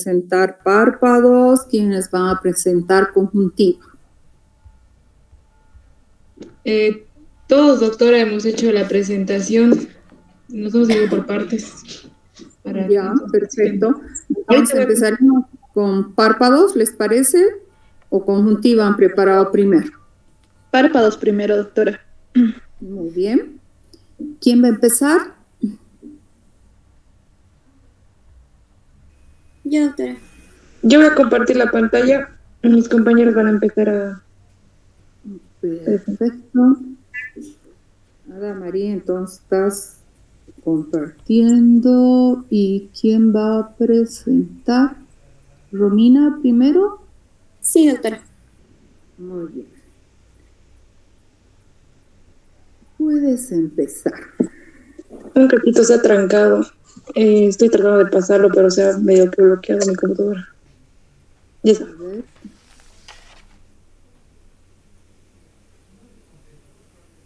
presentar párpados? ¿Quiénes van a presentar conjuntiva? Todos, doctora, hemos hecho la presentación. Nos hemos ido por partes. Ya, perfecto. Entonces empezaremos con párpados, ¿les parece? ¿O conjuntiva han preparado primero? Párpados primero, doctora. Muy bien. ¿Quién va a empezar? Yo, doctora. Yo voy a compartir la pantalla y mis compañeros van a empezar a... Perfecto. Nada, María, entonces estás compartiendo. ¿Y quién va a presentar? ¿Romina primero? Sí, doctora. Muy bien. Puedes empezar. Un ratito se ha trancado. Estoy tratando de pasarlo, pero se ha medio que bloqueado mi computadora. Ya está.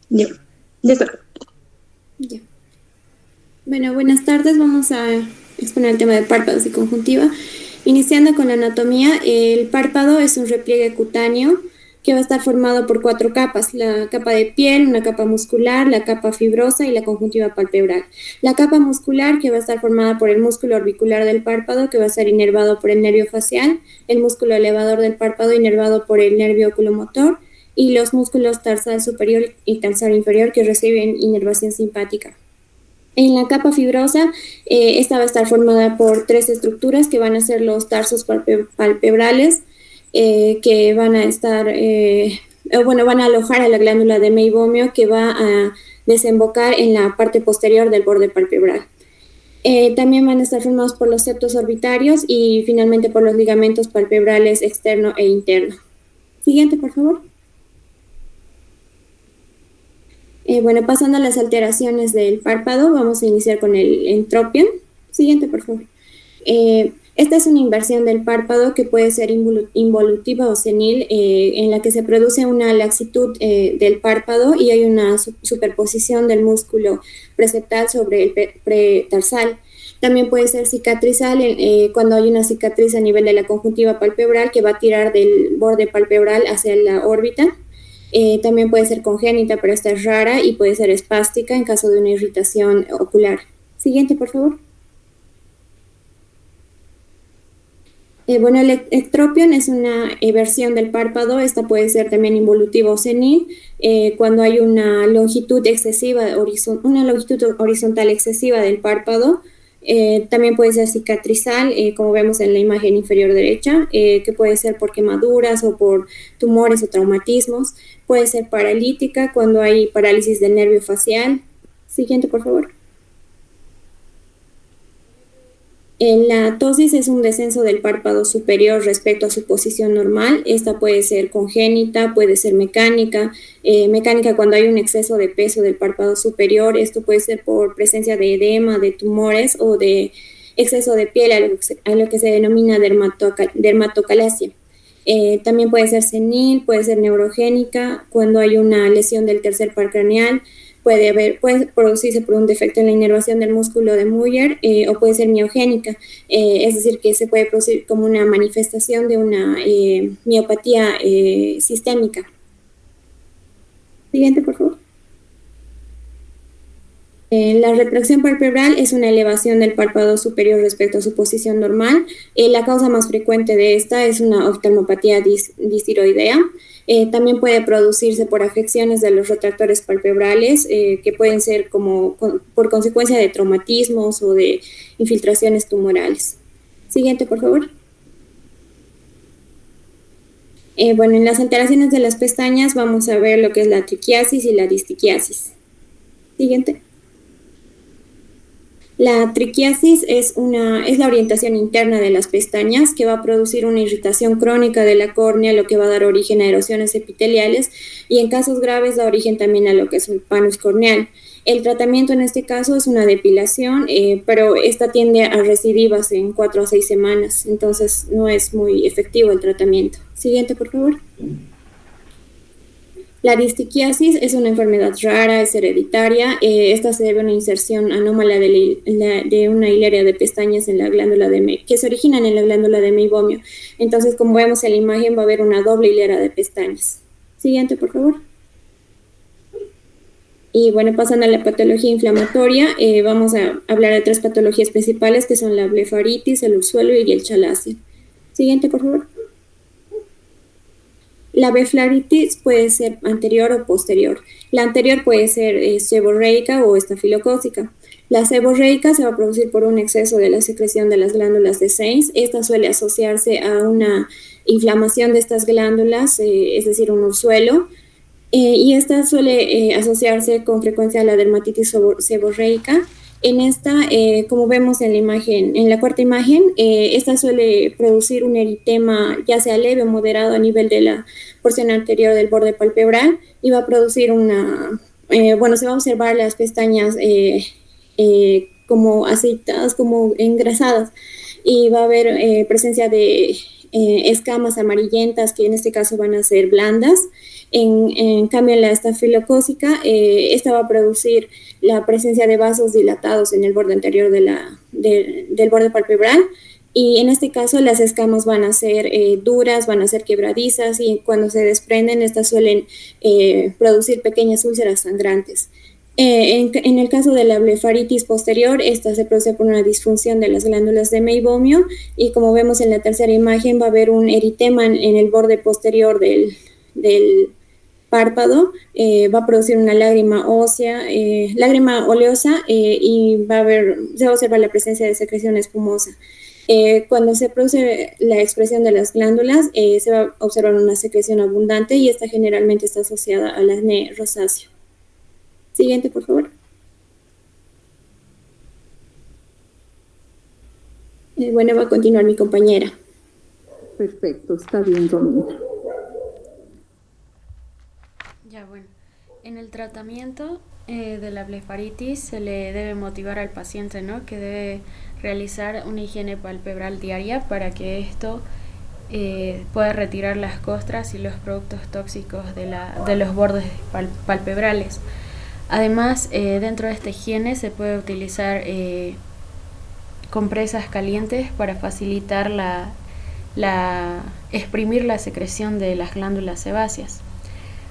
Ya está. Ya. Bueno, buenas tardes. Vamos a exponer el tema de párpados y conjuntiva. Iniciando con la anatomía, el párpado es un repliegue cutáneo que va a estar formado por 4 capas: la capa de piel, una capa muscular, la capa fibrosa y la conjuntiva palpebral. La capa muscular, que va a estar formada por el músculo orbicular del párpado, que va a ser inervado por el nervio facial, el músculo elevador del párpado inervado por el nervio oculomotor, y los músculos tarsal superior y tarsal inferior que reciben inervación simpática. En la capa fibrosa, esta va a estar formada por 3 estructuras que van a ser los tarsos palpebrales, que van a estar, van a alojar a la glándula de meibomio, que va a desembocar en la parte posterior del borde palpebral. También van a estar formados por los septos orbitarios y finalmente por los ligamentos palpebrales externo e interno. Siguiente, por favor. Pasando a las alteraciones del párpado, vamos a iniciar con el entropion. Siguiente, por favor. Esta es una inversión del párpado que puede ser involutiva o senil, en la que se produce una laxitud del párpado y hay una superposición del músculo preceptal sobre el pretarsal. También puede ser cicatrizal cuando hay una cicatriz a nivel de la conjuntiva palpebral que va a tirar del borde palpebral hacia la órbita. También puede ser congénita, pero esta es rara, y puede ser espástica en caso de una irritación ocular. Siguiente, por favor. El ectropion es una versión del párpado. Esta puede ser también involutiva o senil cuando hay una longitud horizontal excesiva del párpado. También puede ser cicatrizal, como vemos en la imagen inferior derecha, que puede ser por quemaduras o por tumores o traumatismos. Puede ser paralítica cuando hay parálisis del nervio facial. Siguiente, por favor. La ptosis es un descenso del párpado superior respecto a su posición normal. Esta puede ser congénita, puede ser mecánica. Mecánica cuando hay un exceso de peso del párpado superior. Esto puede ser por presencia de edema, de tumores o de exceso de piel, a lo que se denomina dermatocalasia. También puede ser senil, puede ser neurogénica cuando hay una lesión del tercer par craneal. Puede producirse por un defecto en la inervación del músculo de Muller, o puede ser miogénica, es decir, que se puede producir como una manifestación de una miopatía sistémica. Siguiente, por favor. La retracción palpebral es una elevación del párpado superior respecto a su posición normal. La causa más frecuente de esta es una oftalmopatía distiroidea. También puede producirse por afecciones de los retractores palpebrales, que pueden ser por consecuencia de traumatismos o de infiltraciones tumorales. Siguiente, por favor. En las alteraciones de las pestañas vamos a ver lo que es la triquiasis y la distiquiasis. Siguiente. La triquiasis es la orientación interna de las pestañas, que va a producir una irritación crónica de la córnea, lo que va a dar origen a erosiones epiteliales, y en casos graves da origen también a lo que es un panus corneal. El tratamiento en este caso es una depilación, pero esta tiende a recidivas en 4 a 6 semanas, entonces no es muy efectivo el tratamiento. Siguiente, por favor. La distiquiasis es una enfermedad rara, es hereditaria. Esta se debe a una inserción anómala de una hilera de pestañas en la glándula que se originan en la glándula de meibomio. Entonces, como vemos en la imagen, va a haber una doble hilera de pestañas. Siguiente, por favor. Y bueno, pasando a la patología inflamatoria, vamos a hablar de 3 patologías principales que son la blefaritis, el ursuelo y el chalacio. Siguiente, por favor. La blefaritis puede ser anterior o posterior. La anterior puede ser seborreica o estafilocócica. La seborreica se va a producir por un exceso de la secreción de las glándulas de Sens. Esta suele asociarse a una inflamación de estas glándulas, es decir, un ursuelo. Y esta suele asociarse con frecuencia a la dermatitis seborreica. En esta, como vemos en la imagen, en la cuarta imagen, esta suele producir un eritema ya sea leve o moderado a nivel de la porción anterior del borde palpebral y va a producir se va a observar las pestañas como aceitadas, como engrasadas, y va a haber presencia de escamas amarillentas que en este caso van a ser blandas. En cambio, en la estafilocócica, esta va a producir la presencia de vasos dilatados en el borde anterior del borde palpebral, y en este caso las escamas van a ser duras, van a ser quebradizas, y cuando se desprenden, estas suelen producir pequeñas úlceras sangrantes. En el caso de la blefaritis posterior, esta se produce por una disfunción de las glándulas de meibomio, y como vemos en la tercera imagen, va a haber un eritema en el borde posterior del párpado, va a producir una lágrima ósea, lágrima oleosa, y se va a observar la presencia de secreción espumosa. Cuando se produce la expresión de las glándulas, se va a observar una secreción abundante, y esta generalmente está asociada al acné rosáceo. Siguiente, por favor. Bueno, va a continuar mi compañera. Perfecto, está bien, Romina. Ya, bueno. En el tratamiento de la blefaritis se le debe motivar al paciente, ¿no?, que debe realizar una higiene palpebral diaria para que esto pueda retirar las costras y los productos tóxicos de los bordes palpebrales. Además, dentro de esta higiene se puede utilizar compresas calientes para facilitar exprimir la secreción de las glándulas sebáceas.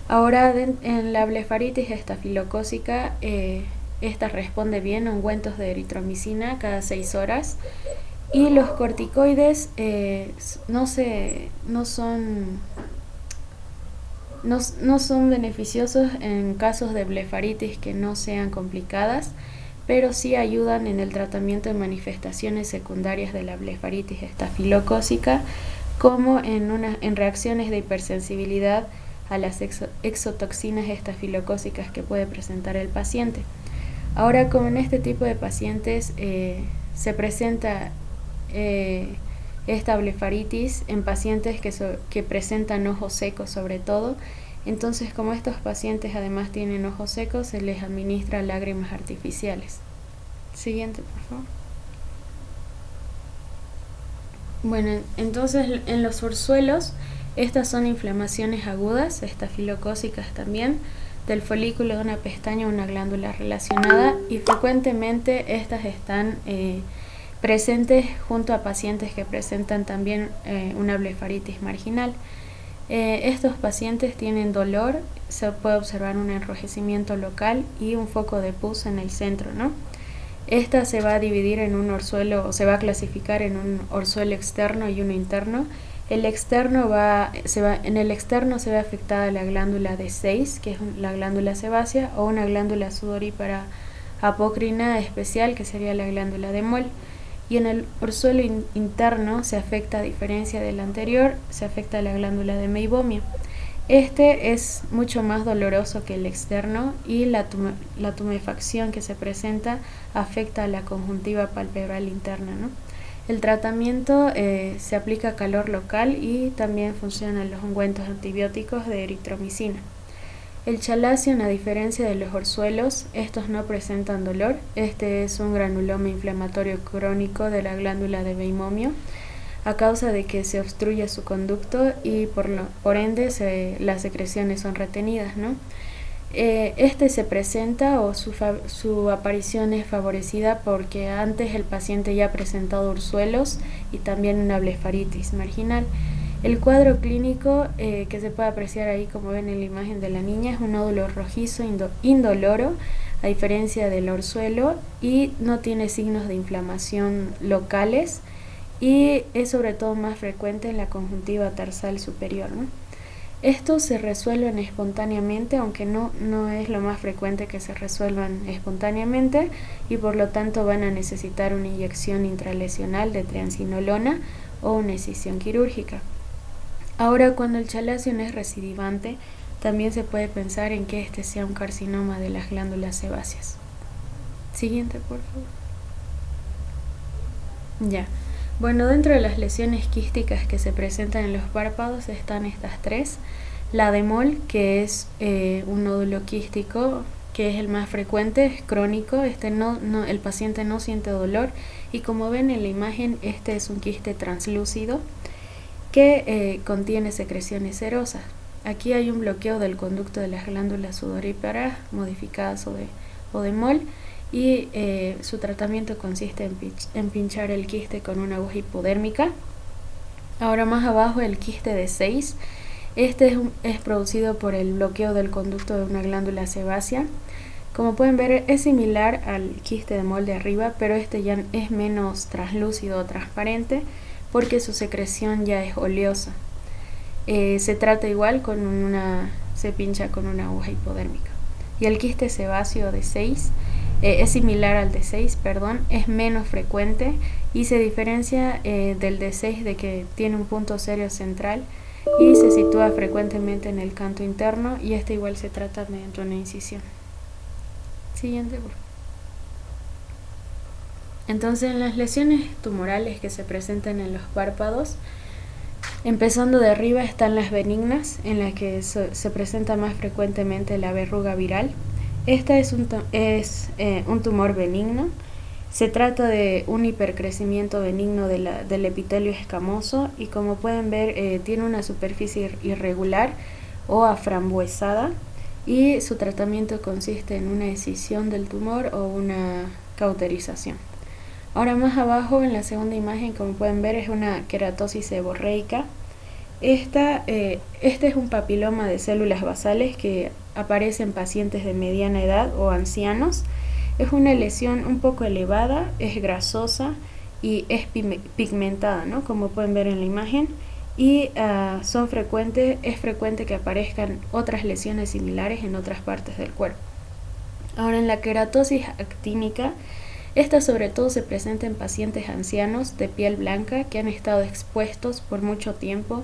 Ahora, en la blefaritis estafilocócica, esta responde bien a ungüentos de eritromicina cada 6 horas, y los corticoides no son beneficiosos en casos de blefaritis que no sean complicadas, pero sí ayudan en el tratamiento de manifestaciones secundarias de la blefaritis estafilocócica, como en reacciones de hipersensibilidad a las exotoxinas estafilocócicas que puede presentar el paciente. Ahora, como en este tipo de pacientes se presenta esta blefaritis en pacientes que presentan ojos secos sobre todo, entonces como estos pacientes además tienen ojos secos, se les administra lágrimas artificiales. Siguiente, por favor. Bueno, entonces en los ursuelos, estas son inflamaciones agudas, estafilocócicas también, del folículo de una pestaña o una glándula relacionada, y frecuentemente estas están presentes junto a pacientes que presentan también una blefaritis marginal. Estos pacientes tienen dolor, se puede observar un enrojecimiento local y un foco de pus en el centro, ¿no? Esta se va a dividir en un orzuelo, o se va a clasificar en un orzuelo externo y uno interno. En el externo se ve afectada la glándula de Seyss, que es la glándula sebácea, o una glándula sudorípara apócrina especial, que sería la glándula de Moll. Y en el orzuelo interno se afecta, a diferencia del anterior, se afecta la glándula de meibomio. Este es mucho más doloroso que el externo, y la tumefacción que se presenta afecta a la conjuntiva palpebral interna, ¿no? El tratamiento se aplica calor local, y también funcionan los ungüentos antibióticos de eritromicina. El chalacio, a diferencia de los orzuelos, estos no presentan dolor. Este es un granuloma inflamatorio crónico de la glándula de meibomio. a causa de que se obstruye su conducto y por ende las secreciones son retenidas, ¿no? Este se presenta o su aparición es favorecida porque antes el paciente ya ha presentado ursuelos y también una blefaritis marginal. El cuadro clínico que se puede apreciar ahí, como ven en la imagen de la niña, es un nódulo rojizo indoloro, a diferencia del orzuelo, y no tiene signos de inflamación locales, y es sobre todo más frecuente en la conjuntiva tarsal superior, ¿no? Estos se resuelven espontáneamente, aunque no es lo más frecuente que se resuelvan espontáneamente, y por lo tanto van a necesitar una inyección intralesional de triamcinolona o una escisión quirúrgica. Ahora, cuando el chalazion es recidivante, también se puede pensar en que este sea un carcinoma de las glándulas sebáceas. Siguiente, por favor. Ya. Bueno, dentro de las lesiones quísticas que se presentan en los párpados están estas tres. La de Moll, que es un nódulo quístico, que es el más frecuente, es crónico. El paciente no siente dolor, y como ven en la imagen, este es un quiste translúcido que contiene secreciones serosas. Aquí hay un bloqueo del conducto de las glándulas sudoríparas modificadas o de Moll, y su tratamiento consiste en pinchar el quiste con una aguja hipodérmica. Ahora, más abajo, el quiste de 6. Este es producido por el bloqueo del conducto de una glándula sebácea. Como pueden ver, es similar al quiste de Moll de arriba, pero este ya es menos translúcido o transparente porque su secreción ya es oleosa. Se trata igual se pincha con una aguja hipodérmica. Y el quiste sebáceo de 6 es similar al de 6, es menos frecuente y se diferencia del de 6 de que tiene un punto serio central y se sitúa frecuentemente en el canto interno, y este igual se trata mediante una incisión. Siguiente, por favor. Entonces, en las lesiones tumorales que se presentan en los párpados, empezando de arriba están las benignas, en las que se presenta más frecuentemente la verruga viral. Esta es un tumor benigno. Se trata de un hipercrecimiento benigno del epitelio escamoso, y como pueden ver tiene una superficie irregular o aframbuesada, y su tratamiento consiste en una escisión del tumor o una cauterización. Ahora, más abajo en la segunda imagen, como pueden ver, es una queratosis seborreica. Este es un papiloma de células basales que aparece en pacientes de mediana edad o ancianos. Es una lesión un poco elevada, es grasosa y es pigmentada, ¿no? Como pueden ver en la imagen. Y es frecuente que aparezcan otras lesiones similares en otras partes del cuerpo. Ahora, en la queratosis actínica, esta sobre todo se presenta en pacientes ancianos de piel blanca que han estado expuestos por mucho tiempo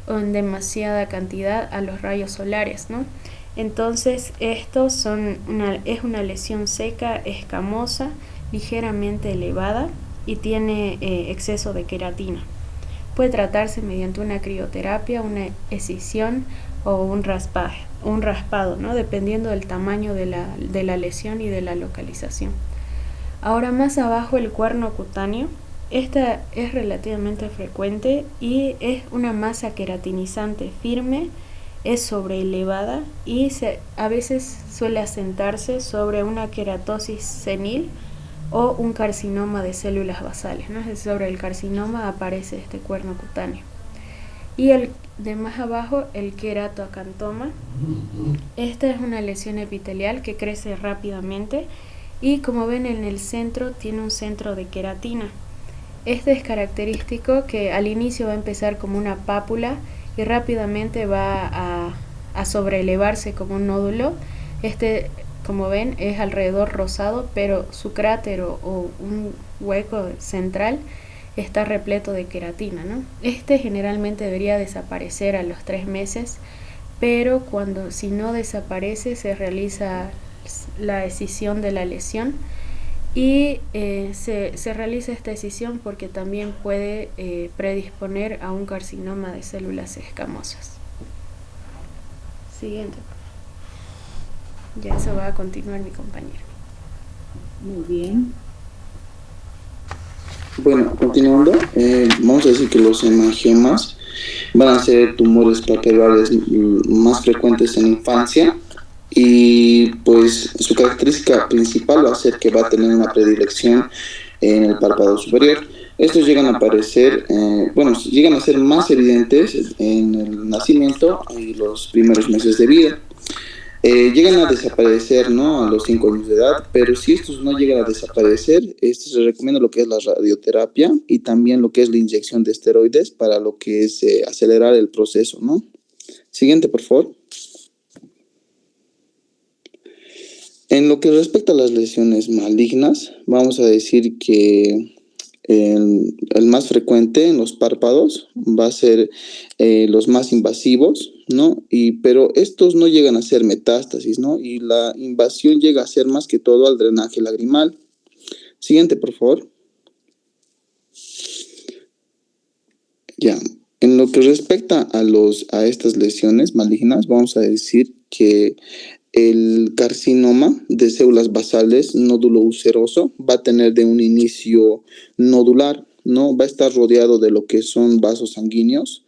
o en demasiada cantidad a los rayos solares, ¿no? Entonces, es una lesión seca, escamosa, ligeramente elevada y tiene exceso de queratina. Puede tratarse mediante una crioterapia, una escisión o un raspado, ¿no? Dependiendo del tamaño de la lesión y de la localización. Ahora, más abajo, el cuerno cutáneo. Esta es relativamente frecuente y es una masa queratinizante firme, es sobreelevada y a veces suele asentarse sobre una queratosis senil o un carcinoma de células basales, ¿no? Sobre el carcinoma aparece este cuerno cutáneo. Y el de más abajo, el queratoacantoma. Esta es una lesión epitelial que crece rápidamente y, como ven, en el centro tiene un centro de queratina. Este es característico que al inicio va a empezar como una pápula y rápidamente va a sobreelevarse como un nódulo. Este, como ven, es alrededor rosado, pero su cráter o un hueco central está repleto de queratina, ¿no? Este generalmente debería desaparecer a los 3 meses, pero si no desaparece, se realiza la escisión de la lesión. Y se realiza esta escisión porque también puede predisponer a un carcinoma de células escamosas. Siguiente. Ya eso va a continuar mi compañero. Muy bien. Bueno, continuando, vamos a decir que los hemangiomas van a ser tumores papulares más frecuentes en la infancia y pues su característica principal va a ser que va a tener una predilección en el párpado superior. Estos llegan a aparecer, llegan a ser más evidentes en el nacimiento y los primeros meses de vida. Llegan a desaparecer, ¿no? A los 5 años de edad, pero si estos no llegan a desaparecer, se recomienda lo que es la radioterapia y también lo que es la inyección de esteroides para lo que es acelerar el proceso, ¿no? Siguiente, por favor. En lo que respecta a las lesiones malignas, vamos a decir que el más frecuente en los párpados va a ser los más invasivos, ¿no? Pero estos no llegan a ser metástasis, ¿no? Y la invasión llega a ser más que todo al drenaje lagrimal. Siguiente, por favor. Ya. En lo que respecta a estas lesiones malignas, vamos a decir que el carcinoma de células basales nódulo ulceroso va a tener de un inicio nodular, ¿no? Va a estar rodeado de lo que son vasos sanguíneos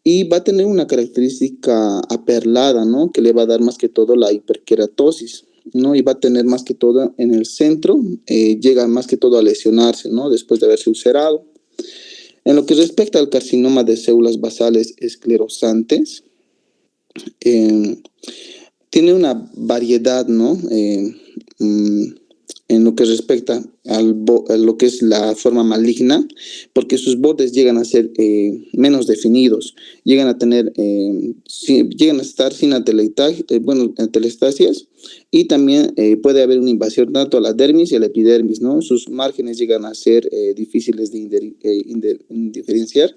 y va a tener una característica aperlada, ¿no? Que le va a dar más que todo la hiperkeratosis, ¿no? Y va a tener más que todo en el centro, llega más que todo a lesionarse, ¿no? Después de haberse ulcerado. En lo que respecta al carcinoma de células basales esclerosantes, tiene una variedad, ¿no? En lo que respecta a lo que es la forma maligna, porque sus bordes llegan a ser menos definidos, llegan a estar sin atelestasias, y también puede haber una invasión tanto a la dermis y a la epidermis, ¿no? Sus márgenes llegan a ser difíciles de diferenciar.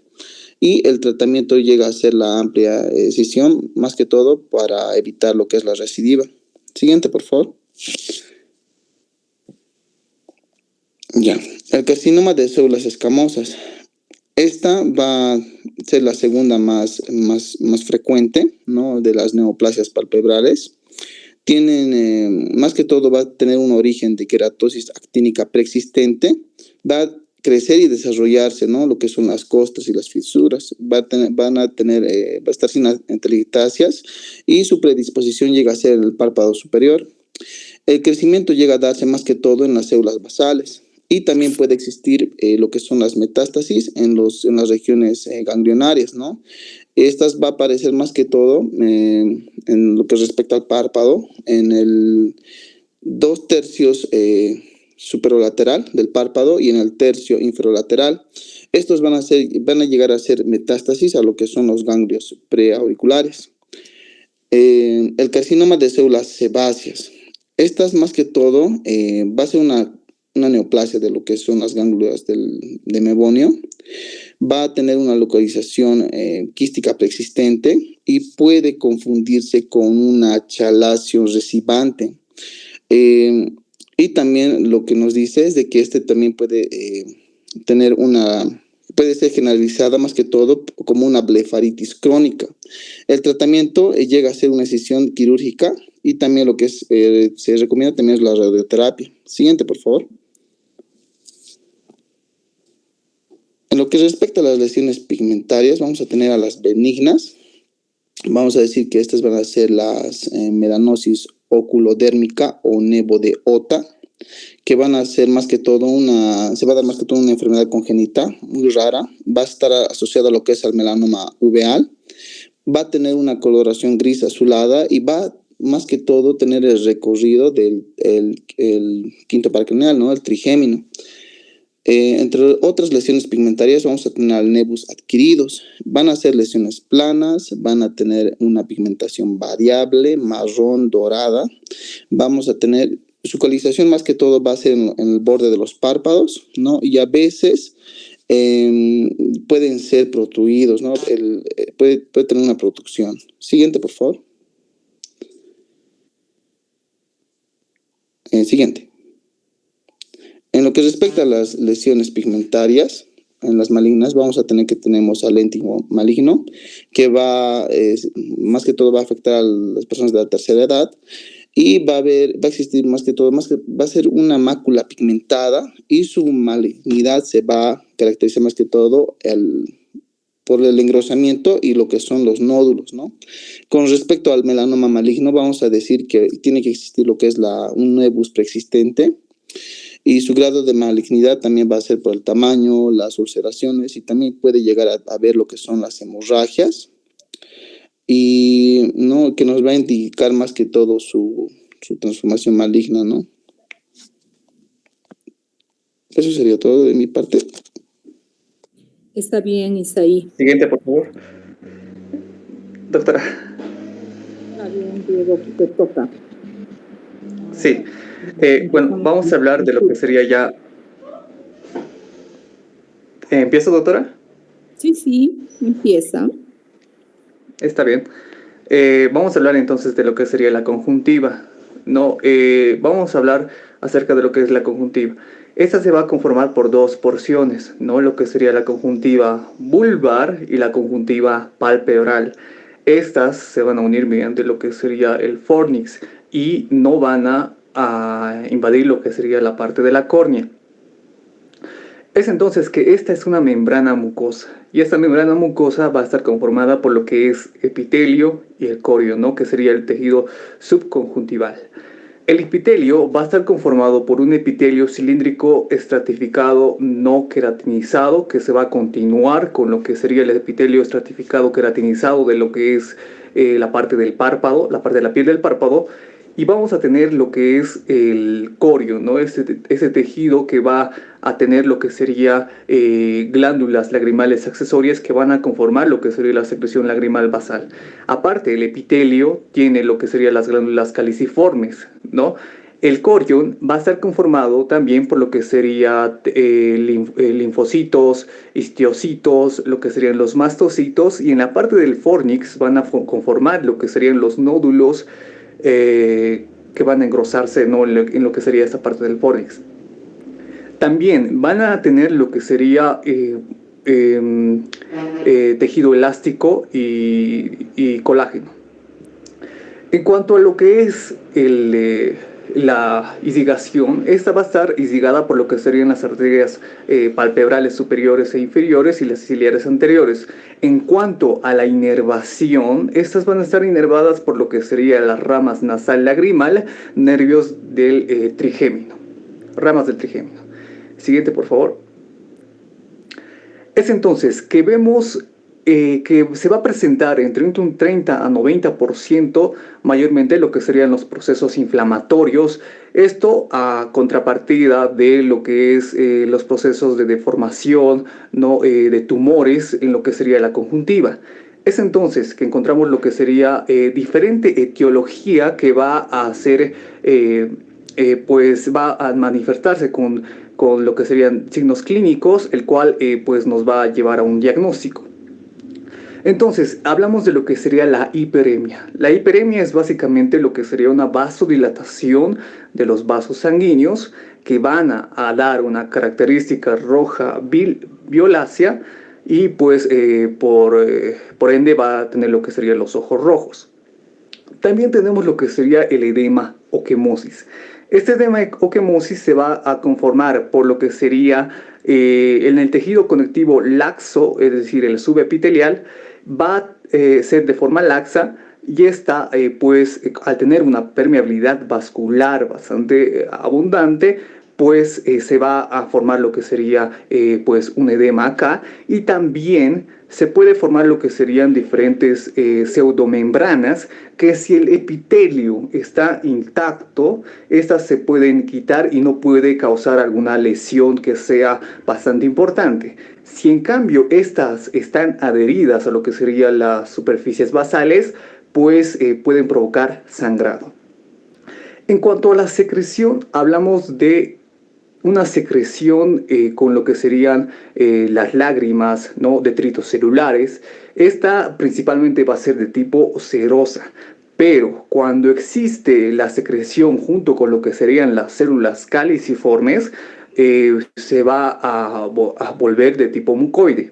Y el tratamiento llega a ser la amplia escisión, más que todo para evitar lo que es la recidiva. Siguiente, por favor. Ya, el carcinoma de células escamosas. Esta va a ser la segunda más frecuente, ¿no? De las neoplasias palpebrales. Tienen, más que todo, va a tener un origen de queratosis actínica preexistente. Va a crecer y desarrollarse, ¿no? Lo que son las costras y las fisuras. Va a estar sin atelectasias y su predisposición llega a ser el párpado superior. El crecimiento llega a darse más que todo en las células basales. Y también puede existir lo que son las metástasis en las regiones ganglionarias, ¿no? Estas va a aparecer más que todo en lo que respecta al párpado, en el 2/3 superolateral del párpado y en el tercio inferolateral. Estos van a llegar a ser metástasis a lo que son los ganglios preauriculares. El carcinoma de células sebáceas. Estas más que todo va a ser una neoplasia de lo que son las glándulas de Mebonio. Va a tener una localización quística preexistente y puede confundirse con una chalacio recibante. Y también lo que nos dice es de que también puede puede ser generalizada más que todo como una blefaritis crónica. El tratamiento llega a ser una excisión quirúrgica y también lo que se recomienda también es la radioterapia. Siguiente, por favor. En lo que respecta a las lesiones pigmentarias, vamos a tener a las benignas. Vamos a decir que estas van a ser las melanosis oculodérmica o nevo de Ota, que van a ser más que todo se va a dar más que todo una enfermedad congénita muy rara. Va a estar asociada a lo que es el melanoma uveal. Va a tener una coloración gris azulada y va más que todo tener el recorrido del quinto par craneal, ¿no? El trigémino. Entre otras lesiones pigmentarias vamos a tener al nevus adquiridos. Van a ser lesiones planas, van a tener una pigmentación variable, marrón, dorada. Vamos a tener su localización más que todo va a ser en el borde de los párpados, ¿no? Y a veces pueden ser protruidos, ¿no? Puede tener una protrucción. Siguiente, por favor. Siguiente. En lo que respecta a las lesiones pigmentarias, en las malignas, vamos a tener que tenemos al léntigo maligno, que más que todo va a afectar a las personas de la tercera edad. y va a existir más que todo, va a ser una mácula pigmentada y su malignidad se va a caracterizar más que todo por el engrosamiento y lo que son los nódulos, ¿no? Con respecto al melanoma maligno, vamos a decir que tiene que existir lo que es un nevus preexistente, y su grado de malignidad también va a ser por el tamaño, las ulceraciones, y también puede llegar a ver lo que son las hemorragias, y no, que nos va a indicar más que todo su transformación maligna, ¿no? Eso sería todo de mi parte. Está bien, Isaí. Siguiente, por favor. Doctora. Está bien, Diego, te toca. Sí. Bueno, vamos a hablar de lo que sería ya... ¿Empiezo, doctora? Sí, empieza. Está bien. Vamos a hablar entonces de lo que sería la conjuntiva, ¿no? Vamos a hablar acerca de lo que es la conjuntiva. Esta se va a conformar por dos porciones, ¿no? Lo que sería la conjuntiva vulvar y la conjuntiva palpebral. Estas se van a unir mediante lo que sería el fornix y no van a invadir lo que sería la parte de la córnea. Es entonces que esta es una membrana mucosa, y esta membrana mucosa va a estar conformada por lo que es epitelio y el corio, ¿no? Que sería el tejido subconjuntival. El epitelio va a estar conformado por un epitelio cilíndrico estratificado no queratinizado, que se va a continuar con lo que sería el epitelio estratificado queratinizado de lo que es la parte del párpado, la parte de la piel del párpado, y vamos a tener lo que es el corio, ¿no? Ese tejido que va a tener lo que sería glándulas lagrimales accesorias que van a conformar lo que sería la secreción lagrimal basal. Aparte, el epitelio tiene lo que serían las glándulas caliciformes, ¿no? El corion va a estar conformado también por lo que sería linfocitos, histiocitos, lo que serían los mastocitos, y en la parte del fornix van a conformar lo que serían los nódulos que van a engrosarse, ¿no? en lo que sería esta parte del fornix. También van a tener lo que sería tejido elástico y colágeno. En cuanto a lo que es la irrigación, esta va a estar irrigada por lo que serían las arterias palpebrales superiores e inferiores y las ciliares anteriores. En cuanto a la inervación, estas van a estar inervadas por lo que serían las ramas nasal lagrimal, nervios del trigémino, ramas del trigémino. Siguiente, por favor. Es entonces que vemos que se va a presentar entre un 30 a 90% mayormente lo que serían los procesos inflamatorios. Esto a contrapartida de lo que es los procesos de deformación, ¿no? De tumores en lo que sería la conjuntiva. Es entonces que encontramos lo que sería diferente etiología que va a hacer, pues va a manifestarse con lo que serían signos clínicos, el cual pues nos va a llevar a un diagnóstico. Entonces, hablamos de lo que sería la hiperemia. La hiperemia es básicamente lo que sería una vasodilatación de los vasos sanguíneos que van a dar una característica roja violácea y pues por ende va a tener lo que serían los ojos rojos. También tenemos lo que sería el edema o quemosis. Este edema o quemosis se va a conformar por lo que sería en el tejido conectivo laxo, es decir, el subepitelial, va a ser de forma laxa y esta, pues, al tener una permeabilidad vascular bastante abundante, pues se va a formar lo que sería pues un edema acá, y también se puede formar lo que serían diferentes pseudomembranas que si el epitelio está intacto, estas se pueden quitar y no puede causar alguna lesión que sea bastante importante. Si en cambio estas están adheridas a lo que serían las superficies basales, pues pueden provocar sangrado. En cuanto a la secreción, hablamos de una secreción con lo que serían las lágrimas, ¿no? Detritos celulares. Esta principalmente va a ser de tipo serosa, pero cuando existe la secreción junto con lo que serían las células caliciformes, se va a volver de tipo mucoide.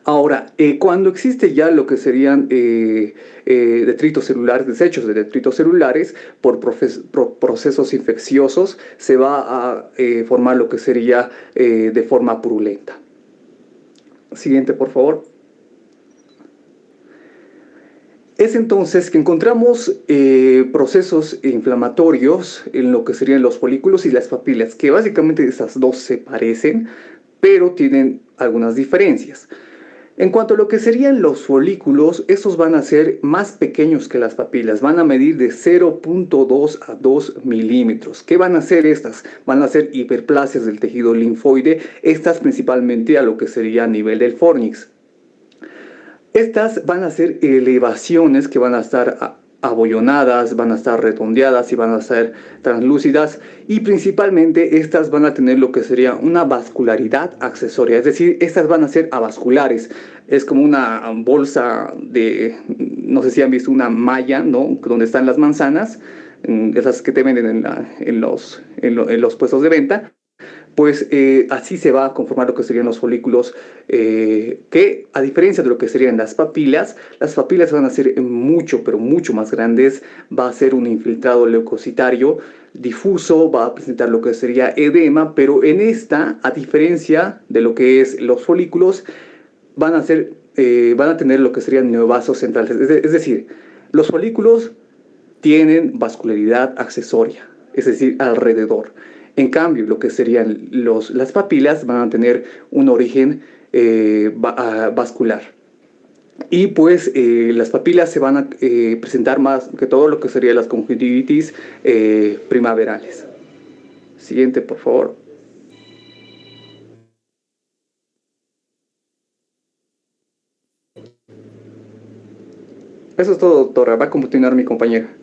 Ahora, cuando existe ya lo que serían detritos celulares, desechos de detritos celulares por procesos infecciosos, se va a formar lo que sería de forma purulenta. Siguiente, por favor. Es entonces que encontramos procesos inflamatorios en lo que serían los folículos y las papilas, que básicamente esas dos se parecen, pero tienen algunas diferencias. En cuanto a lo que serían los folículos, estos van a ser más pequeños que las papilas, van a medir de 0.2 a 2 milímetros. ¿Qué van a hacer estas? Van a ser hiperplasias del tejido linfoide, estas principalmente a lo que sería a nivel del fornix. Estas van a ser elevaciones que van a estar abollonadas, van a estar redondeadas y van a ser translúcidas, y principalmente estas van a tener lo que sería una vascularidad accesoria, es decir, estas van a ser avasculares. Es como una bolsa de, no sé si han visto una malla, ¿no?, donde están las manzanas, esas que te venden en los puestos de venta. Pues así se va a conformar lo que serían los folículos, que a diferencia de lo que serían las papilas van a ser mucho, pero mucho más grandes. Va a ser un infiltrado leucocitario difuso, va a presentar lo que sería edema, pero en esta, a diferencia de lo que es los folículos, van a tener lo que serían neovasos centrales. Es decir, los folículos tienen vascularidad accesoria, es decir, alrededor. En cambio, lo que serían las papilas van a tener un origen vascular. Y pues las papilas se van a presentar más que todo lo que serían las conjuntivitis primaverales. Siguiente, por favor. Eso es todo, doctora. Va a continuar mi compañera.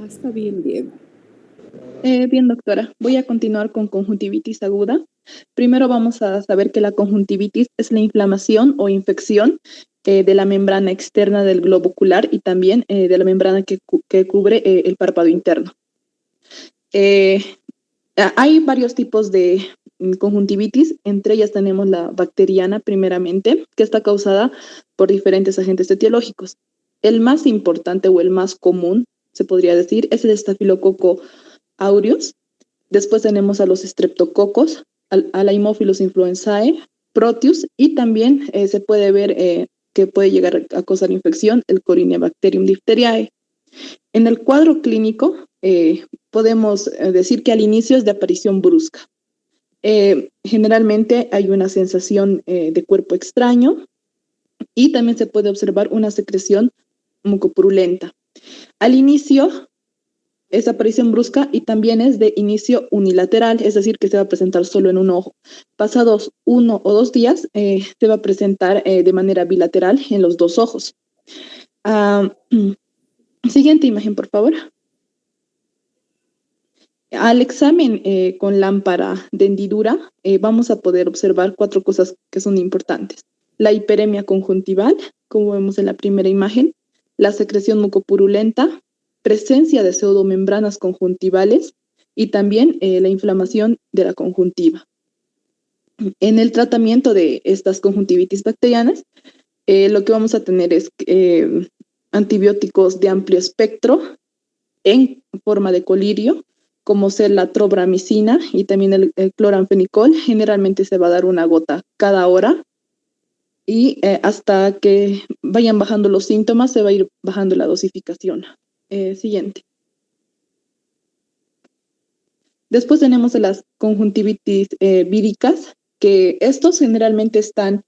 Está bien, Diego. Bien, doctora. Voy a continuar con conjuntivitis aguda. Primero vamos a saber que la conjuntivitis es la inflamación o infección de la membrana externa del globo ocular y también de la membrana que cubre el párpado interno. Hay varios tipos de conjuntivitis, entre ellas tenemos la bacteriana primeramente, que está causada por diferentes agentes etiológicos. El más importante o el más común, se podría decir, es el estafilococo aureus. Después tenemos a los streptococos, al Haemophilus influenzae, Proteus, y también se puede ver que puede llegar a causar infección el Corynebacterium diphtheriae. En el cuadro clínico podemos decir que al inicio es de aparición brusca. Generalmente hay una sensación de cuerpo extraño y también se puede observar una secreción mucopurulenta. Al inicio es aparición brusca y también es de inicio unilateral, es decir, que se va a presentar solo en un ojo. Pasados 1 o 2 días, se va a presentar de manera bilateral en los 2 ojos. Siguiente imagen, por favor. Al examen con lámpara de hendidura, vamos a poder observar 4 cosas que son importantes. La hiperemia conjuntival, como vemos en la primera imagen, la secreción mucopurulenta, presencia de pseudomembranas conjuntivales y también la inflamación de la conjuntiva. En el tratamiento de estas conjuntivitis bacterianas, lo que vamos a tener es antibióticos de amplio espectro en forma de colirio, como ser la tobramicina y también el cloranfenicol. Generalmente se va a dar una gota cada hora y hasta que vayan bajando los síntomas se va a ir bajando la dosificación. Siguiente. Después tenemos las conjuntivitis víricas, que estos generalmente están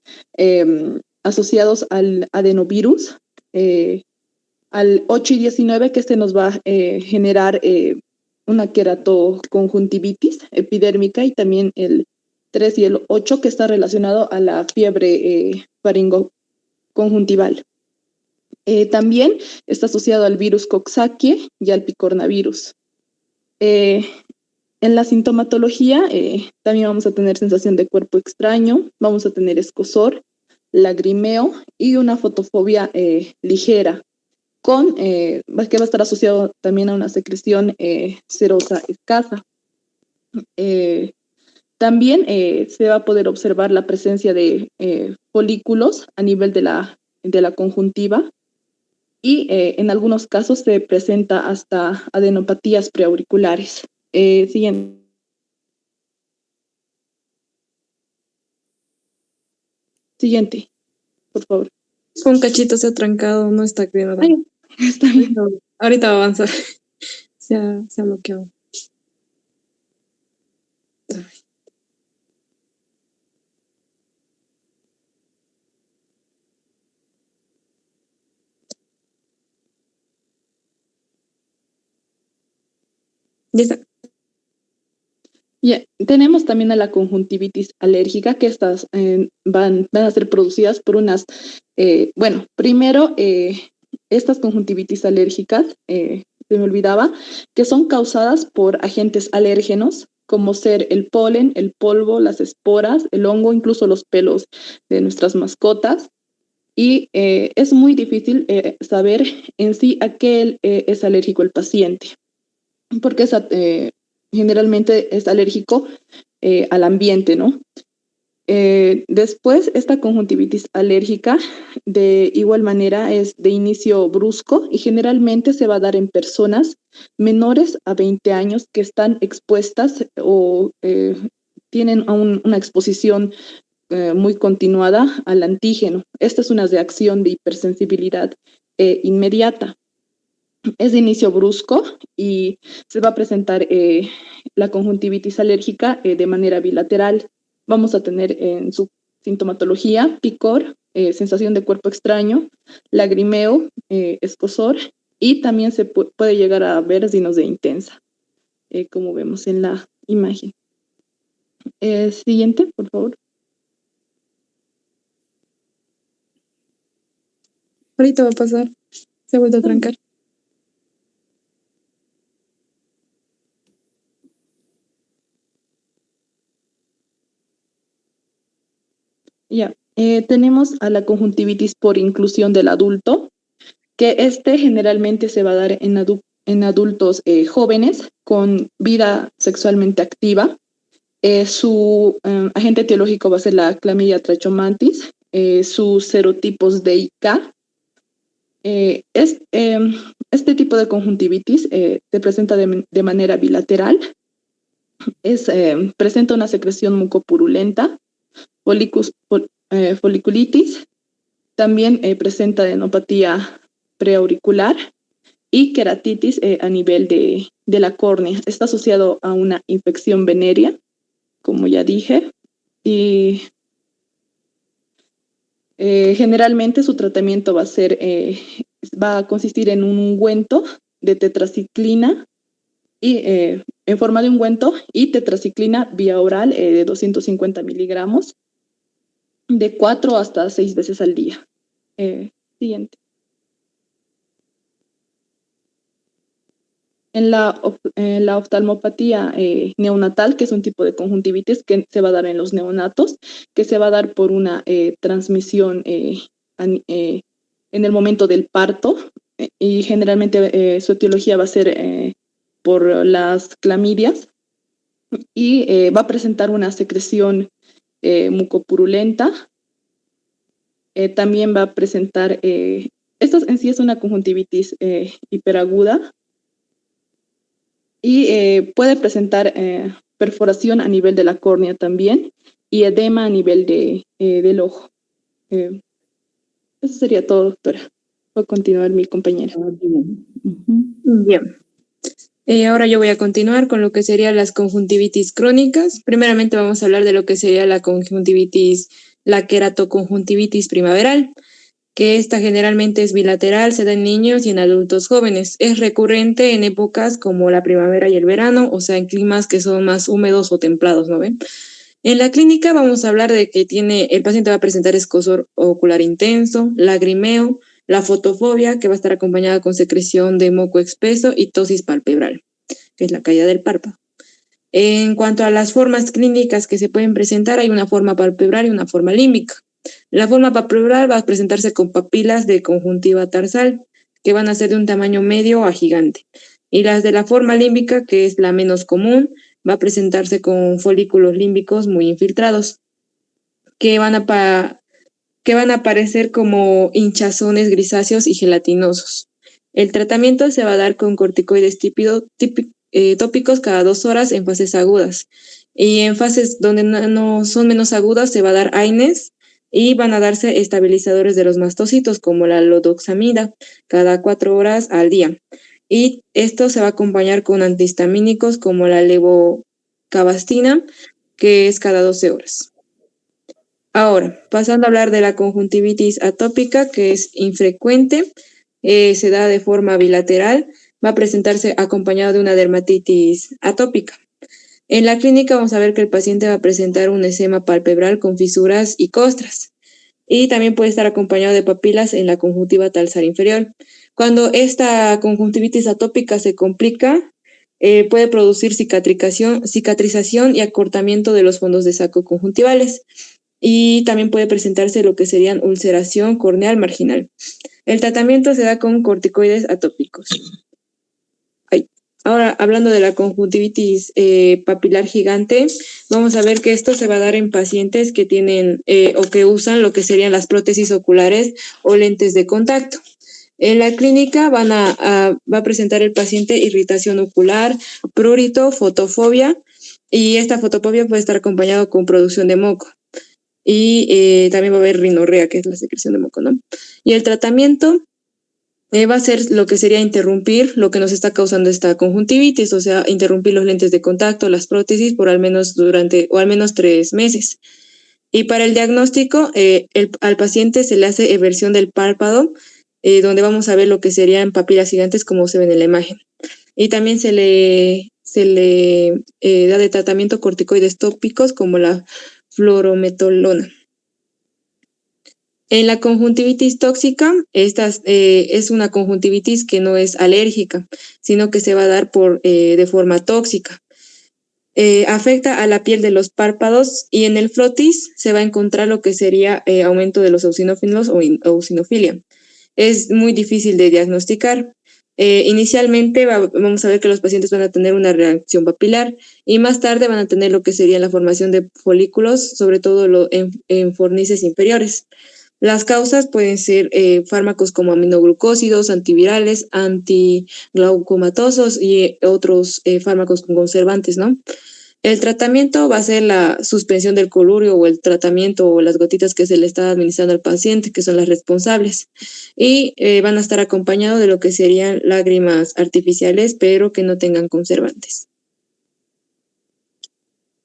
asociados al adenovirus, al 8 y 19, que este nos va a generar una queratoconjuntivitis epidérmica, y también el 3 y el 8, que está relacionado a la fiebre faringoconjuntival. También está asociado al virus Coxsackie y al picornavirus. En la sintomatología también vamos a tener sensación de cuerpo extraño, vamos a tener escozor, lagrimeo y una fotofobia ligera, que va a estar asociado también a una secreción serosa escasa. También se va a poder observar la presencia de folículos a nivel de la conjuntiva y en algunos casos se presenta hasta adenopatías preauriculares. Siguiente. Siguiente, por favor. Un cachito se ha trancado, no está activado. Ay, está bien. Ahorita va a avanzar. Se ha bloqueado. Ya está. Yeah. Tenemos también a la conjuntivitis alérgica, que estas van a ser producidas por unas, primero, estas conjuntivitis alérgicas, se me olvidaba, que son causadas por agentes alérgenos, como ser el polen, el polvo, las esporas, el hongo, incluso los pelos de nuestras mascotas. Y es muy difícil saber en sí a qué es alérgico el paciente, porque generalmente es alérgico al ambiente, ¿no? Después, esta conjuntivitis alérgica, de igual manera, es de inicio brusco y generalmente se va a dar en personas menores a 20 años que están expuestas o tienen una exposición muy continuada al antígeno. Esta es una reacción de hipersensibilidad inmediata. Es de inicio brusco y se va a presentar la conjuntivitis alérgica de manera bilateral. Vamos a tener en su sintomatología picor, sensación de cuerpo extraño, lagrimeo, escozor y también se puede llegar a ver signos de intensa, como vemos en la imagen. Siguiente, por favor. Ahorita va a pasar. Se ha vuelto a trancar. Ya, tenemos a la conjuntivitis por inclusión del adulto, que generalmente se va a dar en adultos jóvenes con vida sexualmente activa. Su agente etiológico va a ser la Chlamydia trachomatis, sus serotipos de IK. Este tipo de conjuntivitis se presenta de manera bilateral. Presenta una secreción mucopurulenta, foliculitis, también presenta adenopatía preauricular y queratitis a nivel de la córnea. Está asociado a una infección venérea, como ya dije, y generalmente su tratamiento va a consistir en un ungüento de tetraciclina y en forma de ungüento y tetraciclina vía oral de 250 miligramos de 4 hasta 6 veces al día. Siguiente. En la oftalmopatía neonatal, que es un tipo de conjuntivitis que se va a dar en los neonatos, que se va a dar por una transmisión en el momento del parto, y generalmente su etiología va a ser por las clamidias, y va a presentar una secreción mucopurulenta. También va a presentar, esto en sí es una conjuntivitis hiperaguda, y puede presentar perforación a nivel de la córnea también y edema a nivel del ojo. Eso sería todo, doctora. Va a continuar mi compañera. Bien. Ahora yo voy a continuar con lo que serían las conjuntivitis crónicas. Primeramente vamos a hablar de lo que sería la queratoconjuntivitis primaveral, que esta generalmente es bilateral, se da en niños y en adultos jóvenes. Es recurrente en épocas como la primavera y el verano, o sea, en climas que son más húmedos o templados, ¿no ven? En la clínica vamos a hablar de que el paciente va a presentar escozor ocular intenso, lagrimeo, la fotofobia, que va a estar acompañada con secreción de moco espeso y tosis palpebral, que es la caída del párpado. En cuanto a las formas clínicas que se pueden presentar, hay una forma palpebral y una forma límbica. La forma palpebral va a presentarse con papilas de conjuntiva tarsal, que van a ser de un tamaño medio a gigante. Y las de la forma límbica, que es la menos común, va a presentarse con folículos límbicos muy infiltrados, que van a aparecer como hinchazones grisáceos y gelatinosos. El tratamiento se va a dar con corticoides tópicos cada 2 horas en fases agudas. Y en fases donde no son menos agudas se va a dar AINES y van a darse estabilizadores de los mastocitos como la lodoxamida cada 4 horas al día. Y esto se va a acompañar con antihistamínicos como la levocabastina, que es cada 12 horas. Ahora, pasando a hablar de la conjuntivitis atópica, que es infrecuente, se da de forma bilateral, va a presentarse acompañado de una dermatitis atópica. En la clínica vamos a ver que el paciente va a presentar un edema palpebral con fisuras y costras. Y también puede estar acompañado de papilas en la conjuntiva tarsal inferior. Cuando esta conjuntivitis atópica se complica, puede producir cicatrización y acortamiento de los fondos de saco conjuntivales. Y también puede presentarse lo que serían ulceración corneal marginal. El tratamiento se da con corticoides atópicos. Ahora, hablando de la conjuntivitis papilar gigante, vamos a ver que esto se va a dar en pacientes que tienen o que usan lo que serían las prótesis oculares o lentes de contacto. En la clínica va a presentar el paciente irritación ocular, prurito, fotofobia, y esta fotofobia puede estar acompañado con producción de moco. Y también va a haber rinorrea, que es la secreción de moco, ¿no? Y el tratamiento va a ser lo que sería interrumpir lo que nos está causando esta conjuntivitis, o sea, interrumpir los lentes de contacto, las prótesis, por al menos 3 meses. Y para el diagnóstico, al paciente se le hace eversión del párpado, donde vamos a ver lo que serían papilas gigantes, como se ve en la imagen. Y también se le da de tratamiento corticoides tópicos, como la fluorometolona. En la conjuntivitis tóxica, esta es una conjuntivitis que no es alérgica, sino que se va a dar de forma tóxica. Afecta a la piel de los párpados y en el frotis se va a encontrar lo que sería aumento de los eosinófilos o eosinofilia. Es muy difícil de diagnosticar. Inicialmente vamos a ver que los pacientes van a tener una reacción papilar y más tarde van a tener lo que sería la formación de folículos, sobre todo en fornices inferiores. Las causas pueden ser fármacos como aminoglucósidos, antivirales, antiglaucomatosos y otros fármacos con conservantes, ¿no? El tratamiento va a ser la suspensión del colurio o el tratamiento o las gotitas que se le está administrando al paciente, que son las responsables. Y van a estar acompañados de lo que serían lágrimas artificiales, pero que no tengan conservantes.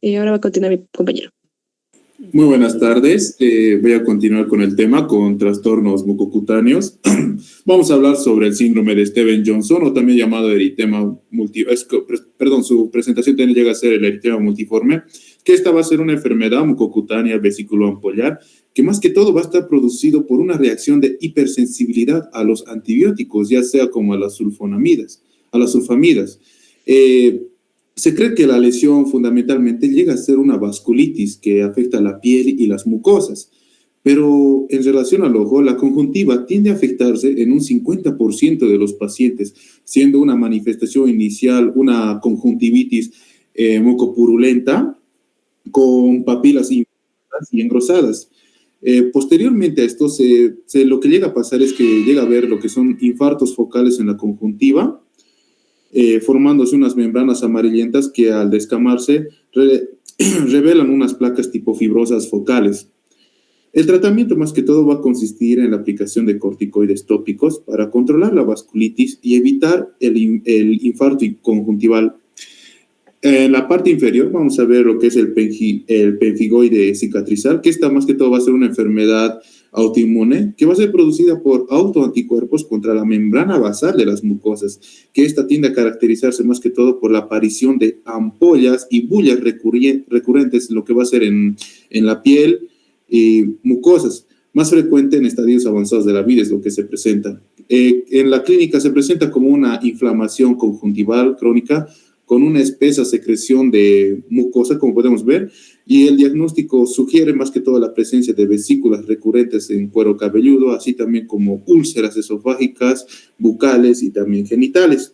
Y ahora va a continuar mi compañero. Muy buenas tardes. Voy a continuar con el tema, con trastornos mucocutáneos. Vamos a hablar sobre el síndrome de Stevens-Johnson, o también llamado eritema su presentación también llega a ser el eritema multiforme, que esta va a ser una enfermedad mucocutánea vesiculoampollar, que más que todo va a estar producido por una reacción de hipersensibilidad a los antibióticos, ya sea como a las sulfamidas. Se cree que la lesión fundamentalmente llega a ser una vasculitis que afecta la piel y las mucosas, pero en relación al ojo, la conjuntiva tiende a afectarse en un 50% de los pacientes, siendo una manifestación inicial una conjuntivitis mucopurulenta con papilas inflamadas y engrosadas. Posteriormente a esto, lo que llega a pasar es que llega a haber lo que son infartos focales en la conjuntiva, formándose unas membranas amarillentas que al descamarse revelan unas placas tipo fibrosas focales. El tratamiento más que todo va a consistir en la aplicación de corticoides tópicos para controlar la vasculitis y evitar el infarto conjuntival. En la parte inferior vamos a ver lo que es el pemfigoide cicatrizal, que esta más que todo va a ser una enfermedad autoinmune que va a ser producida por autoanticuerpos contra la membrana basal de las mucosas, que esta tiende a caracterizarse más que todo por la aparición de ampollas y bullas recurrentes, lo que va a ser en la piel y mucosas, más frecuente en estadios avanzados de la vida es lo que se presenta. En la clínica se presenta como una inflamación conjuntival crónica con una espesa secreción de mucosa, como podemos ver, y el diagnóstico sugiere más que todo la presencia de vesículas recurrentes en cuero cabelludo, así también como úlceras esofágicas, bucales y también genitales.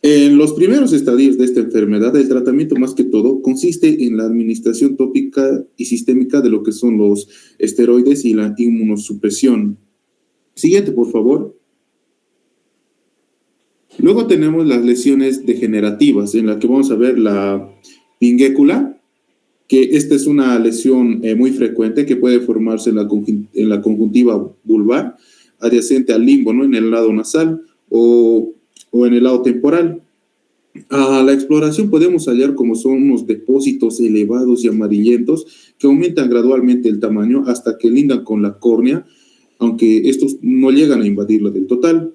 En los primeros estadios de esta enfermedad, el tratamiento más que todo consiste en la administración tópica y sistémica de lo que son los esteroides y la inmunosupresión. Siguiente, por favor. Luego tenemos las lesiones degenerativas, en la que vamos a ver la pingécula, que esta es una lesión muy frecuente que puede formarse en la conjuntiva vulvar, adyacente al limbo, ¿no? En el lado nasal o en el lado temporal. A la exploración podemos hallar como son unos depósitos elevados y amarillentos que aumentan gradualmente el tamaño hasta que lindan con la córnea, aunque estos no llegan a invadirla del total.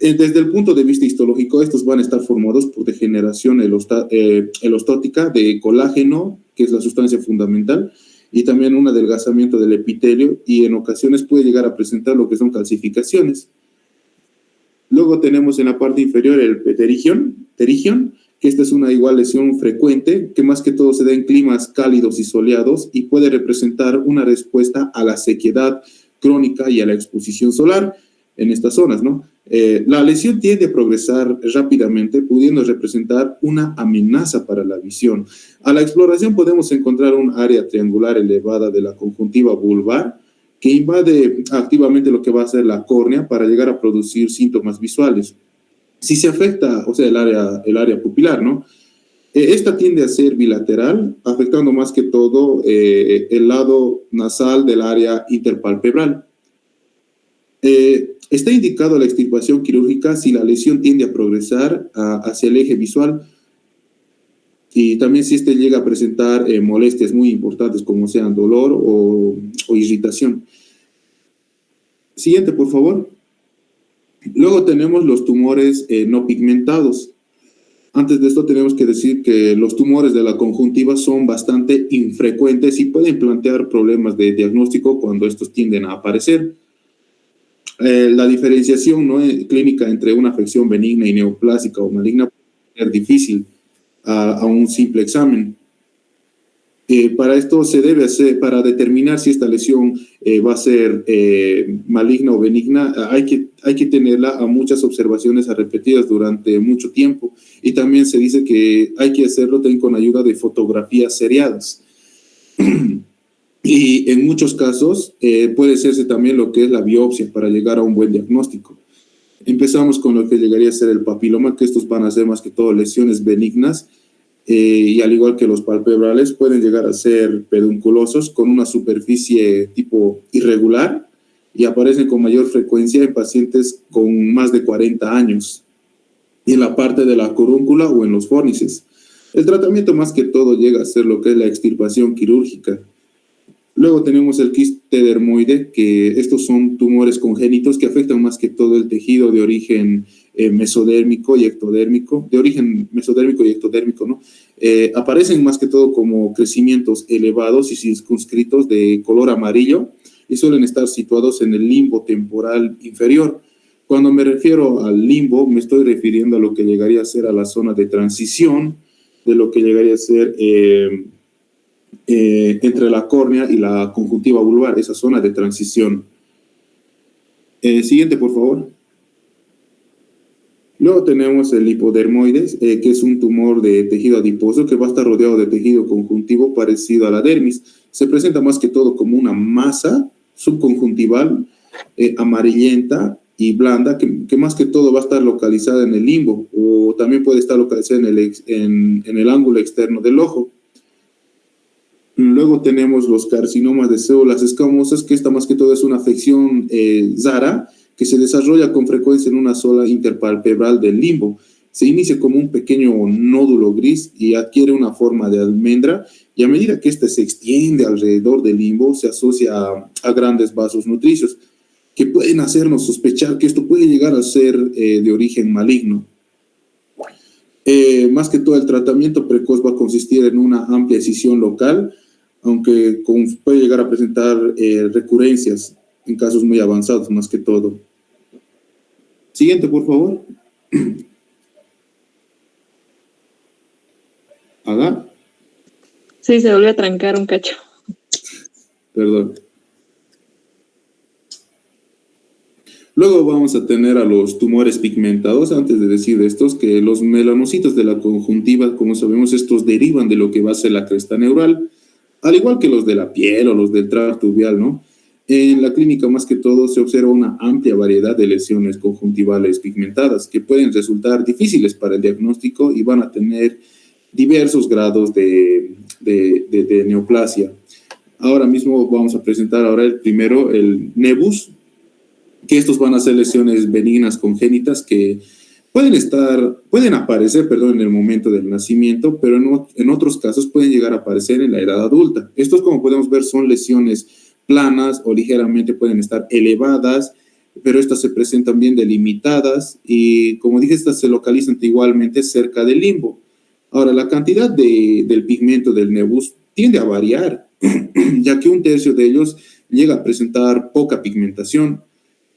Desde el punto de vista histológico, estos van a estar formados por degeneración elostótica de colágeno, que es la sustancia fundamental, y también un adelgazamiento del epitelio, y en ocasiones puede llegar a presentar lo que son calcificaciones. Luego tenemos en la parte inferior el pterigion, que esta es una igual lesión frecuente, que más que todo se da en climas cálidos y soleados, y puede representar una respuesta a la sequedad crónica y a la exposición solar en estas zonas, ¿no? La lesión tiende a progresar rápidamente, pudiendo representar una amenaza para la visión. A la exploración podemos encontrar un área triangular elevada de la conjuntiva vulvar que invade activamente lo que va a ser la córnea para llegar a producir síntomas visuales. Si se afecta, o sea, el área pupilar, ¿no? Esta tiende a ser bilateral, afectando más que todo el lado nasal del área interpalpebral. Está indicado la extirpación quirúrgica si la lesión tiende a progresar hacia el eje visual y también si este llega a presentar molestias muy importantes como sean dolor o irritación. Siguiente, por favor. Luego tenemos los tumores no pigmentados. Antes de esto tenemos que decir que los tumores de la conjuntiva son bastante infrecuentes y pueden plantear problemas de diagnóstico cuando estos tienden a aparecer. La diferenciación, ¿no?, clínica entre una afección benigna y neoplásica o maligna puede ser difícil a un simple examen. Para esto se debe hacer, para determinar si esta lesión va a ser maligna o benigna, hay que tenerla a muchas observaciones repetidas durante mucho tiempo. Y también se dice que hay que hacerlo también con ayuda de fotografías seriadas. Y en muchos casos puede hacerse también lo que es la biopsia para llegar a un buen diagnóstico. Empezamos con lo que llegaría a ser el papiloma, que estos van a ser más que todo lesiones benignas, y al igual que los palpebrales pueden llegar a ser pedunculosos con una superficie tipo irregular y aparecen con mayor frecuencia en pacientes con más de 40 años y en la parte de la corúncula o en los fórnices. El tratamiento más que todo llega a ser lo que es la extirpación quirúrgica. Luego tenemos el quiste dermoide, que estos son tumores congénitos que afectan más que todo el tejido de origen mesodérmico y ectodérmico, ¿no? Aparecen más que todo como crecimientos elevados y circunscritos de color amarillo y suelen estar situados en el limbo temporal inferior. Cuando me refiero al limbo, me estoy refiriendo a lo que llegaría a ser a la zona de transición, de lo que llegaría a ser entre la córnea y la conjuntiva vulvar, esa zona de transición. Siguiente, por favor. Luego tenemos el hipodermoides, que es un tumor de tejido adiposo que va a estar rodeado de tejido conjuntivo parecido a la dermis. Se presenta más que todo como una masa subconjuntival amarillenta y blanda, que más que todo va a estar localizada en el limbo, o también puede estar localizada en el ángulo externo del ojo. Luego tenemos los carcinomas de células escamosas, que esta más que todo es una afección rara que se desarrolla con frecuencia en una sola interpalpebral del limbo. Se inicia como un pequeño nódulo gris y adquiere una forma de almendra, y a medida que éste se extiende alrededor del limbo se asocia a grandes vasos nutricios que pueden hacernos sospechar que esto puede llegar a ser de origen maligno. Más que todo el tratamiento precoz va a consistir en una amplia excisión local, aunque puede llegar a presentar recurrencias en casos muy avanzados, más que todo. Siguiente, por favor. ¿Haga? Sí, se volvió a trancar un cacho. Perdón. Luego vamos a tener a los tumores pigmentados. Antes de decir estos, que los melanocitos de la conjuntiva, como sabemos, estos derivan de lo que va a ser la cresta neural, al igual que los de la piel o los del tracto uveal, ¿no? En la clínica, más que todo, se observa una amplia variedad de lesiones conjuntivales pigmentadas que pueden resultar difíciles para el diagnóstico y van a tener diversos grados de neoplasia. Ahora mismo vamos a presentar ahora el primero, el nevus, que estos van a ser lesiones benignas congénitas que pueden aparecer, en el momento del nacimiento, pero en otros casos pueden llegar a aparecer en la edad adulta. Estos, como podemos ver, son lesiones planas o ligeramente pueden estar elevadas, pero estas se presentan bien delimitadas y, como dije, estas se localizan igualmente cerca del limbo. Ahora, la cantidad del pigmento del nevus tiende a variar, ya que 1/3 de ellos llega a presentar poca pigmentación.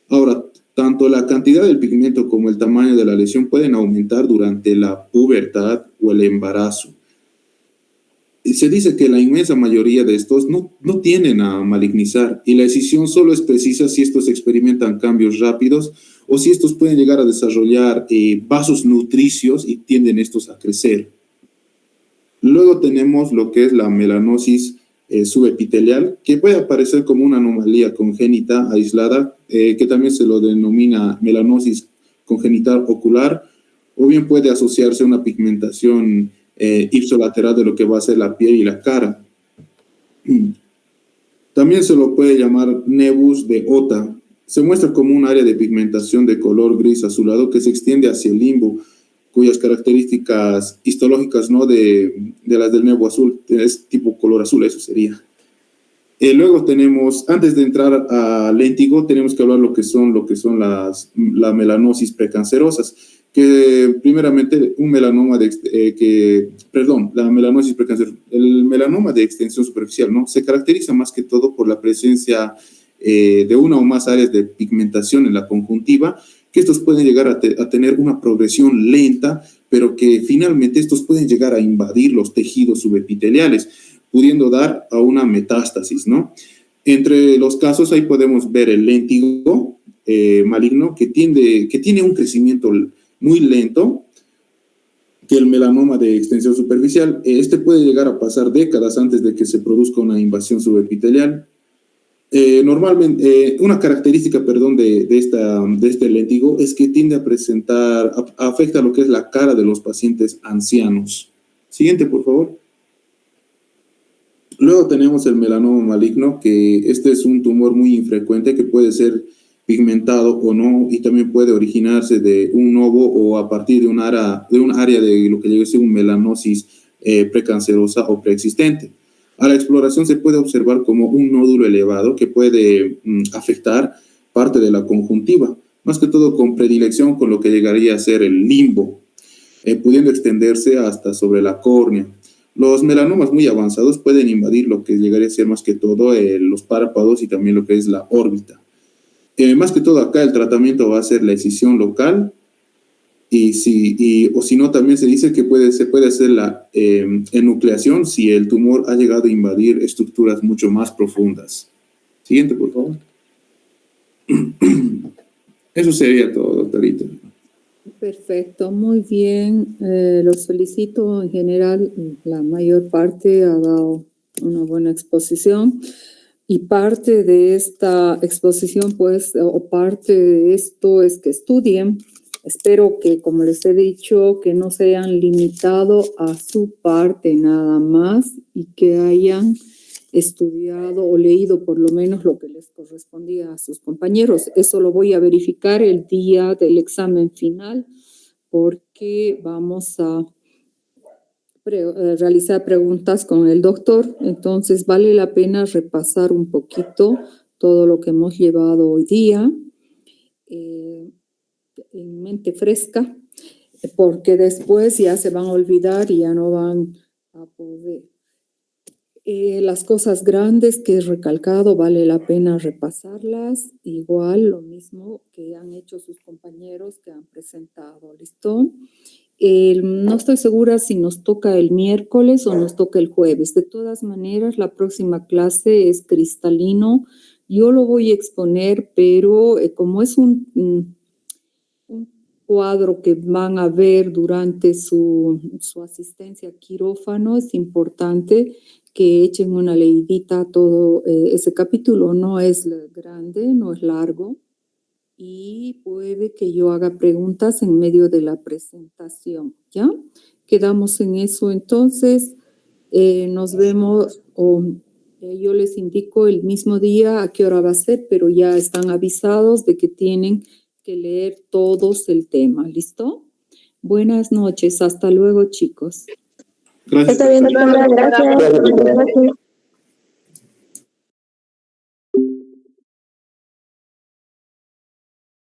Ahora, tanto la cantidad del pigmento como el tamaño de la lesión pueden aumentar durante la pubertad o el embarazo. Y se dice que la inmensa mayoría de estos no tienden a malignizar y la escisión solo es precisa si estos experimentan cambios rápidos o si estos pueden llegar a desarrollar vasos nutricios y tienden estos a crecer. Luego tenemos lo que es la melanosis subepitelial, que puede aparecer como una anomalía congénita aislada, que también se lo denomina melanosis congenital ocular, o bien puede asociarse a una pigmentación ipsolateral de lo que va a ser la piel y la cara. También se lo puede llamar nevus de Ota. Se muestra como un área de pigmentación de color gris azulado que se extiende hacia el limbo, cuyas características histológicas, ¿no?, de las del nevo azul, es tipo color azul, eso sería. Luego tenemos, antes de entrar al léntigo, tenemos que hablar lo que son las melanosis precancerosas, que primeramente el melanoma de extensión superficial, ¿no?, se caracteriza más que todo por la presencia de una o más áreas de pigmentación en la conjuntiva, que estos pueden llegar a tener una progresión lenta, pero que finalmente estos pueden llegar a invadir los tejidos subepiteliales, pudiendo dar a una metástasis, ¿no? Entre los casos ahí podemos ver el léntigo maligno, que tiene un crecimiento muy lento, que el melanoma de extensión superficial. Este puede llegar a pasar décadas antes de que se produzca una invasión subepitelial. Normalmente, una característica, de este léntigo es que tiende a presentar, afecta lo que es la cara de los pacientes ancianos. Siguiente, por favor. Luego tenemos el melanoma maligno, que este es un tumor muy infrecuente que puede ser pigmentado o no, y también puede originarse de un novo o a partir de un área de lo que llega a ser un melanosis precancerosa o preexistente. A la exploración se puede observar como un nódulo elevado que puede afectar parte de la conjuntiva, más que todo con predilección con lo que llegaría a ser el limbo, pudiendo extenderse hasta sobre la córnea. Los melanomas muy avanzados pueden invadir lo que llegaría a ser más que todo los párpados y también lo que es la órbita. Más que todo acá el tratamiento va a ser la excisión local, o si no, también se dice que se puede hacer la enucleación si el tumor ha llegado a invadir estructuras mucho más profundas. Siguiente, por favor. Eso sería todo, doctorita. Perfecto, muy bien. Los felicito. En general, la mayor parte ha dado una buena exposición. Y parte de esta exposición, o parte de esto es que estudien. Espero que, como les he dicho, que no se hayan limitado a su parte nada más y que hayan estudiado o leído por lo menos lo que les correspondía a sus compañeros. Eso lo voy a verificar el día del examen final porque vamos a realizar preguntas con el doctor. Entonces, vale la pena repasar un poquito todo lo que hemos llevado hoy día. En mente fresca, porque después ya se van a olvidar y ya no van a poder. Las cosas grandes que he recalcado, vale la pena repasarlas, igual lo mismo que han hecho sus compañeros que han presentado, ¿listo? No estoy segura si nos toca el miércoles o nos toca el jueves. De todas maneras, la próxima clase es cristalino Yo lo voy a exponer, pero como es un cuadro que van a ver durante su asistencia a quirófano, es importante que echen una leidita a todo ese capítulo. No es grande, no es largo, y puede que yo haga preguntas en medio de la presentación, ¿ya? Quedamos en eso entonces. Nos vemos, yo les indico el mismo día a qué hora va a ser, pero ya están avisados de que tienen que leer todos el tema, ¿listo? Buenas noches, hasta luego, chicos. Gracias. Está bien, doctora, gracias.